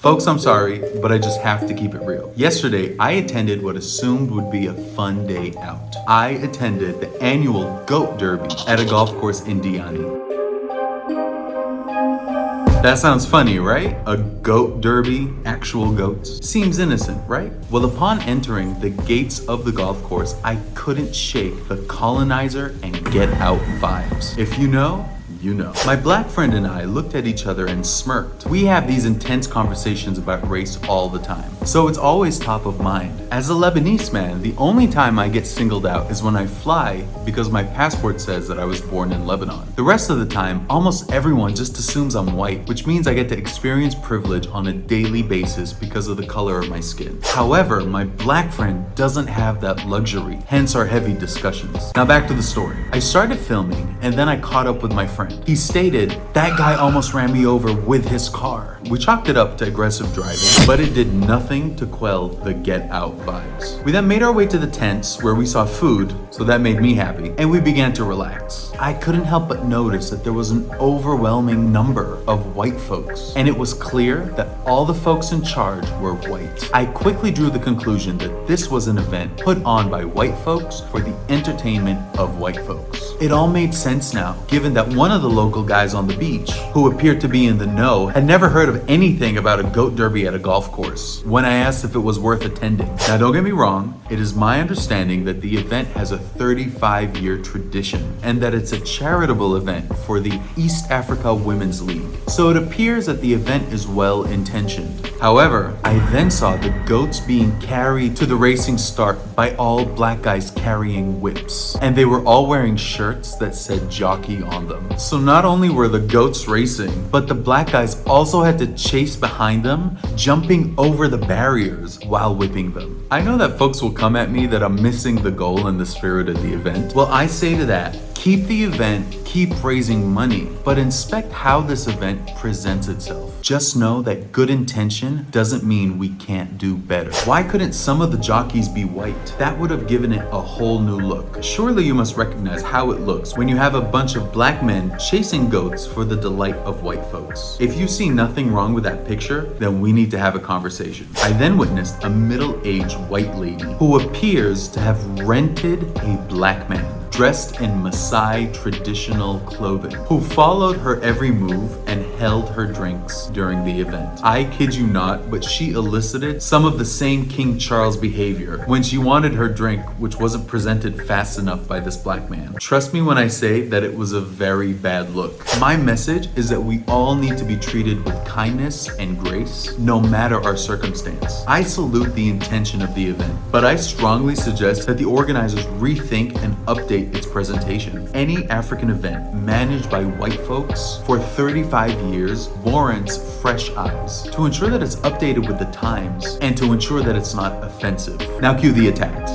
Folks, I'm sorry, but I just have to keep it real. Yesterday, I attended what assumed would be a fun day out. I attended the annual Goat Derby at a golf course in Diani. That sounds funny, right? A goat derby, actual goats. Seems innocent, right? Well, upon entering the gates of the golf course, I couldn't shake the Colonizer and Get Out vibes. If you know, you know. My black friend and I looked at each other and smirked. We have these intense conversations about race all the time, so it's always top of mind. As a Lebanese man, the only time I get singled out is when I fly because my passport says that I was born in Lebanon. The rest of the time, almost everyone just assumes I'm white, which means I get to experience privilege on a daily basis because of the color of my skin. However, my black friend doesn't have that luxury, hence our heavy discussions. Now back to the story. I started filming and then I caught up with my friend. He stated, "That guy almost ran me over with his car." We chalked it up to aggressive driving, but it did nothing to quell the Get Out vibes. We then made our way to the tents where we saw food, so that made me happy, and we began to relax. I couldn't help but notice that there was an overwhelming number of white folks, and it was clear that all the folks in charge were white. I quickly drew the conclusion that this was an event put on by white folks for the entertainment of white folks. It all made sense now, given that one of the local guys on the beach, who appeared to be in the know, had never heard of anything about a goat derby at a golf course when I asked if it was worth attending. Now don't get me wrong, it is my understanding that the event has a 35-year tradition and that it's a charitable event for the East Africa Women's League. So it appears that the event is well intentioned. However, I then saw the goats being carried to the racing start by all black guys carrying whips, and they were all wearing shirts that said jockey on them. So not only were the goats racing, but the black guys also had to chase behind them, jumping over the barriers while whipping them. I know that folks will come at me that I'm missing the goal and the spirit of the event. Well, I say to that, keep the event, keep raising money, but inspect how this event presents itself. Just know that good intention doesn't mean we can't do better. Why couldn't some of the jockeys be white? That would have given it a whole new look. Surely you must recognize how it looks when you have a bunch of black men chasing goats for the delight of white folks. If you see nothing wrong with that picture, then we need to have a conversation. I then witnessed a middle-aged white lady who appears to have rented a black man dressed in Maasai traditional clothing, who followed her every move and held her drinks during the event. I kid you not, but she elicited some of the same King Charles behavior when she wanted her drink, which wasn't presented fast enough by this black man. Trust me when I say that it was a very bad look. My message is that we all need to be treated with kindness and grace, no matter our circumstance. I salute the intention of the event, but I strongly suggest that the organizers rethink and update its presentation. Any African event managed by white folks for 35 years warrants fresh eyes to ensure that it's updated with the times and to ensure that it's not offensive. Now cue the attacks.